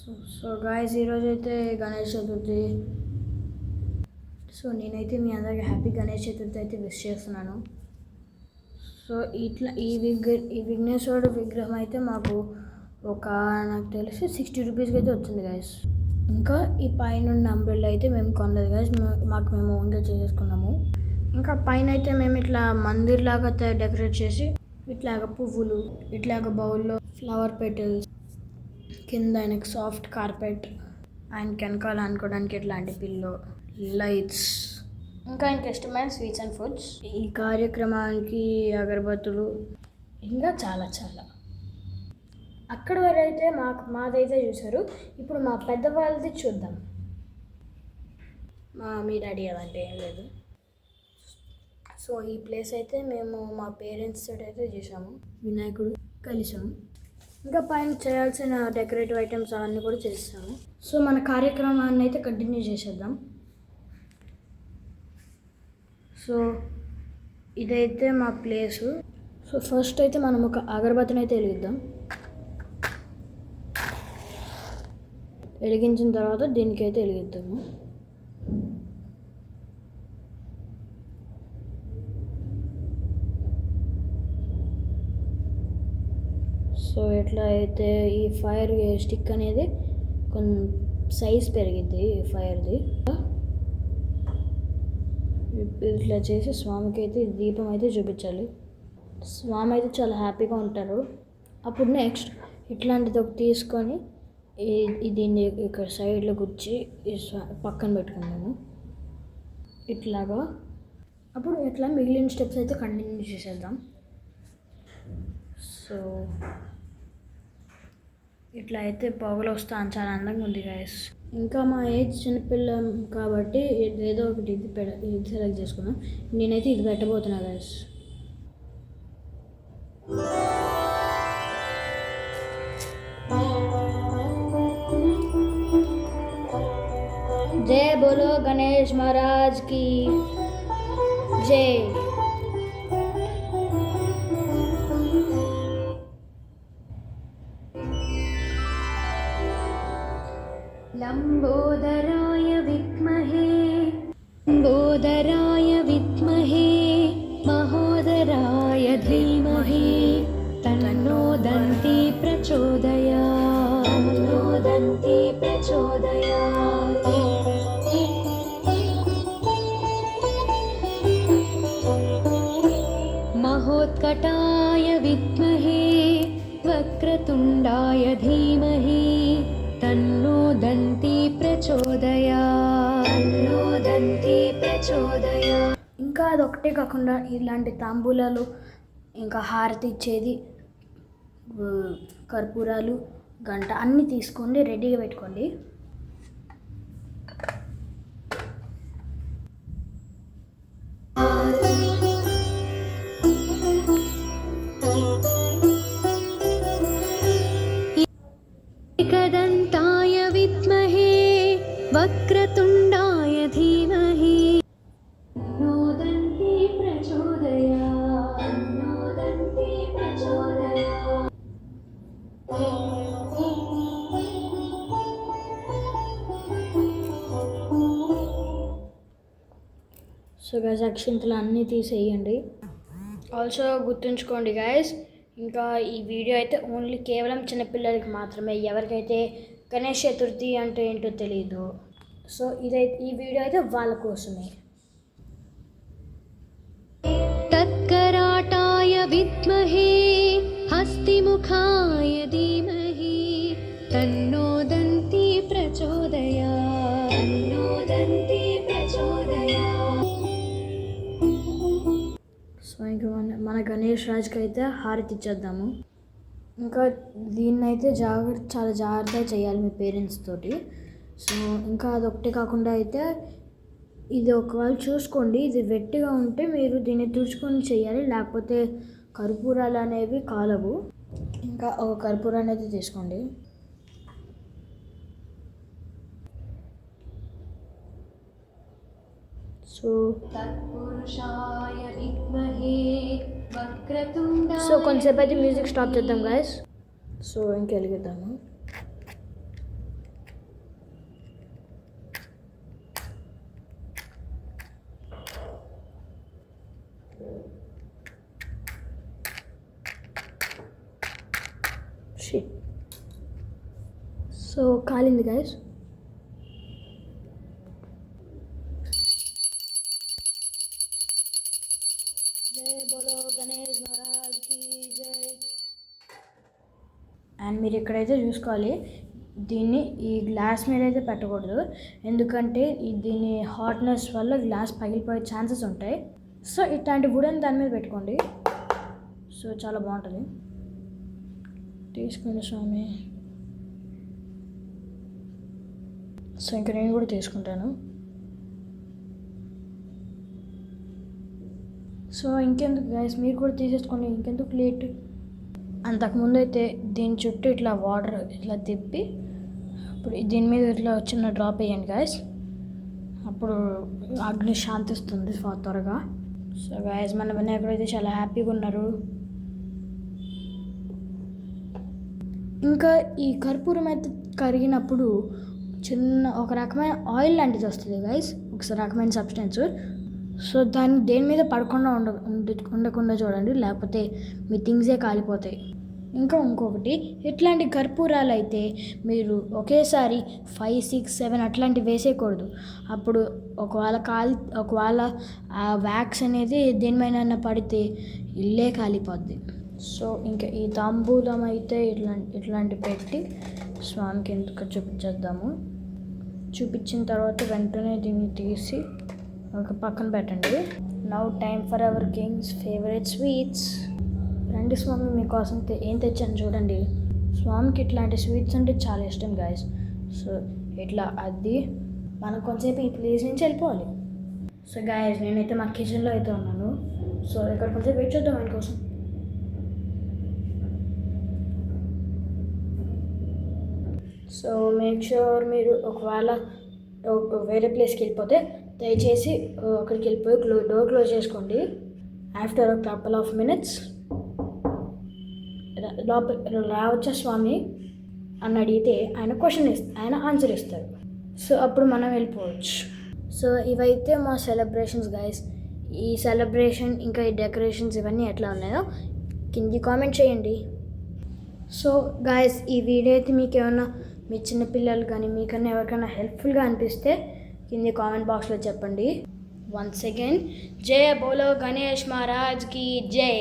So guys ఈరోజు అయితే Ganesh Chaturthi. So నేనైతే మీ అందరికి హ్యాపీ గణేష్ చతుర్థి అయితే విష్ చేస్తున్నాను. సో ఇట్లా ఈ విఘ్నేశ్వరుడు విగ్రహం అయితే మాకు నాకు తెలిసి 60 రూపీస్కి అయితే వచ్చింది గాయస్. ఇంకా ఈ పైన అంబ్రెల్లా అయితే మేము కొనలేదు గాయస్, మేము ఓన్గా చేసేసుకున్నాము. ఇంకా పైన అయితే మేము ఇట్లా మందిర్ లాగా డెకరేట్ చేసి ఇట్లాగ పువ్వులు, ఇట్లాగ బౌల్లో ఫ్లవర్ పెటల్స్, కింద ఆయనకు సాఫ్ట్ కార్పెట్, ఆయన వెనకాల అనుకోవడానికి ఇట్లాంటి పిల్లో, లైట్స్, ఇంకా ఆయనకి ఇష్టమైన స్వీట్స్ అండ్ ఫుడ్స్, ఈ కార్యక్రమానికి అగరబత్తులు, ఇంకా చాలా చాలా. అక్కడ వరకు అయితే మాదైతే చూసారు. ఇప్పుడు మా పెద్దవాళ్ళది చూద్దాం. మీ డాడీ అదంటే ఏం లేదు. సో ఈ ప్లేస్ అయితే మేము మా పేరెంట్స్ తోటి అయితే చేసాము. వినాయకుడు కలిసాము. ఇంకా పైన చేయాల్సిన డెకరేటివ్ ఐటమ్స్ అవన్నీ కూడా చేస్తాము. సో మన కార్యక్రమాన్ని అయితే కంటిన్యూ చేసేద్దాం. సో ఇదైతే మా ప్లేసు. సో ఫస్ట్ అయితే మనం ఒక అగరబత్తిని అయితే వెలిగించిన తర్వాత దీనికైతే వెలిగిద్దాము. సో ఎట్లా అయితే ఈ ఫైర్ స్టిక్ అనేది కొంచెం సైజ్ పెరిగింది ఈ ఫైర్ది. ఇట్లా చేసి స్వామికి అయితే దీపం అయితే చూపించాలి. స్వామి అయితే చాలా హ్యాపీగా ఉంటారు. అప్పుడు నెక్స్ట్ ఇట్లాంటిది ఒకటి తీసుకొని దీన్ని ఇక్కడ సైడ్లో గుచ్చి పక్కన పెట్టుకున్నాము ఇట్లాగా. అప్పుడు ఇట్లా మిగిలిన స్టెప్స్ అయితే కంటిన్యూ చేసేద్దాం. సో ఇట్లా అయితే పొగలు వస్తా చాలా అందంగా ఉంది గాయస్. ఇంకా మా ఏజ్ చిన్నపిల్ల కాబట్టి ఏదో ఒకటి ఇది సెలెక్ట్ చేసుకున్నాం. నేనైతే ఇది పెట్టబోతున్నా గాయస్. జై బోలో గణేష్ మహారాజ్ కి జై. लंबोदराय विद्महे महोदराय धीमहि तन्नो दन्ति प्रचोदयात्. महोत्कटाय विद्महे वक्रतुण्डाय धीमहि तन्नो दन्ति प्रचोदयात्. ఇంకా అదొకటే కాకుండా ఇలాంటి తాంబూలాలు, ఇంకా హారతి ఇచ్చేది, కర్పూరాలు, గంట అన్నీ తీసుకోండి, రెడీగా పెట్టుకోండి. एकदन्ताय विद्महे वक्रतुण्डाय धीमहि तन्नो दन्ति प्रचोदयात्. సో గైస్ అక్షింతలు అన్నీ తీసేయండి. ఆల్సో గుర్తుంచుకోండి గైస్, ఇంకా ఈ వీడియో అయితే ఓన్లీ కేవలం చిన్నపిల్లలకి మాత్రమే, ఎవరికైతే గణేష్ చతుర్థి అంటే ఏంటో తెలియదు. సో ఈ వీడియో అయితే వాళ్ళ కోసమే. తత్కరాటాయ విద్మహే హస్తిముఖాయ ధీమహి తన్నో దంతి ప్రచోదయాత్. సో ఇంకా మన గణేష్ రాజ్కి అయితే హారతి ఇచ్చేద్దాము. ఇంకా దీన్నైతే చాలా జాగ్రత్తగా చేయాలి మీ పేరెంట్స్ తోటి. సో ఇంకా అదొకటి కాకుండా అయితే ఇది ఒకవేళ చూసుకోండి, ఇది వెట్టిగా ఉంటే మీరు దీన్ని తుడుచుకొని చేయాలి, లేకపోతే కర్పూరాలు అనేవి కాలవు. ఇంకా ఒక కర్పూరాన్ని అయితే తీసుకోండి. సో కొంచెంసేపు అయితే మ్యూజిక్ స్టాప్ చేద్దాం గాయస్. సో ఇంకెలిగిద్దాము. సో కాలింది గైస్. జై బోలో గణేష్ మహారాజ్ కి జై. అండ్ మీరు ఇక్కడైతే చూసుకోవాలి, దీన్ని ఈ గ్లాస్ మీద అయితే పెట్టకూడదు, ఎందుకంటే దీని హాట్నెస్ వల్ల గ్లాస్ పగిలిపోయే ఛాన్సెస్ ఉంటాయి. సో ఇట్లాంటి వుడెన్ దాని మీద పెట్టుకోండి. సో చాలా బాగుంటుంది. తీసుకోండి స్వామి. సో ఇంకా నేను కూడా తీసుకుంటాను. సో ఇంకెందుకు గైస్, మీరు కూడా తీసేసుకోండి, ఇంకెందుకు లేట్. అంతకుముందు అయితే దీని చుట్టూ ఇట్లా వాటర్ ఇట్లా తిప్పి ఇప్పుడు దీని మీద ఇట్లా చిన్న డ్రాప్ వేయండి గైస్, అప్పుడు అగ్ని శాంతిస్తుంది త్వరగా. సో గైస్ మన వినాయకుడు అయితే చాలా హ్యాపీగా ఉన్నారు. ఇంకా ఈ కర్పూరం అయితే కరిగినప్పుడు చిన్న ఒక రకమైన ఆయిల్ లాంటిది వస్తుంది గైస్, ఒక రకమైన సబ్స్టెన్స్. సో దాన్ని దేని మీద పడకుండా ఉండకుండా చూడండి, లేకపోతే మీ థింగ్సే కాలిపోతాయి. ఇంకా ఇంకొకటి, ఇట్లాంటి కర్పూరాలు అయితే మీరు ఒకేసారి 5, 6, 7 అట్లాంటివి వేసేయకూడదు. అప్పుడు ఒకవేళ ఆ వ్యాక్స్ అనేది దేనిమైనా పడితే ఇల్లే కాలిపోద్ది. సో ఇంకా ఈ తాంబూలం అయితే ఇట్లాంటి పెట్టి స్వామికి ఎందుకు చూపించేద్దాము. చూపించిన తర్వాత వెంటనే దీన్ని తీసి ఒక పక్కన పెట్టండి. Now time for hour Kings favourite sweets. రండి స్వామి, మీకోసం ఏం తెచ్చాను చూడండి. స్వామికి ఇట్లాంటి స్వీట్స్ అంటే చాలా ఇష్టం గైస్. సో ఇట్లా అది మనం కొంచెంసేపు ఈ ప్లేస్ నుంచి వెళ్ళిపోవాలి. సో గైస్ నేనైతే మా కిచెన్లో అయితే ఉన్నాను. సో ఇక్కడ కొంచెం వెయిట్ చేద్దాం ఆయన కోసం. సో మేక్ ష్యూర్ మీరు ఒకవేళ వేరే ప్లేస్కి వెళ్ళిపోతే దయచేసి అక్కడికి వెళ్ళిపోయి డోర్ క్లోజ్ చేసుకోండి. After a couple of minutes రావచ్చా స్వామి అని అడిగితే ఆయన ఆన్సర్ ఇస్తారు. సో అప్పుడు మనం వెళ్ళిపోవచ్చు. సో ఇవైతే మా సెలబ్రేషన్స్ గైస్. ఈ సెలబ్రేషన్ ఇంకా ఈ డెకరేషన్స్ ఇవన్నీ ఎట్లా ఉన్నాయో కింది కామెంట్ చేయండి. సో గైస్ ఈ వీడియో అయితే మీకు ఏమైనా మీ చిన్నపిల్లలు కానీ మీకన్నా ఎవరికైనా హెల్ప్ఫుల్గా అనిపిస్తే కింది కామెంట్ బాక్స్లో చెప్పండి. వన్స్ అగైన్ జై బోలో గణేష్ మహారాజ్ కి జై.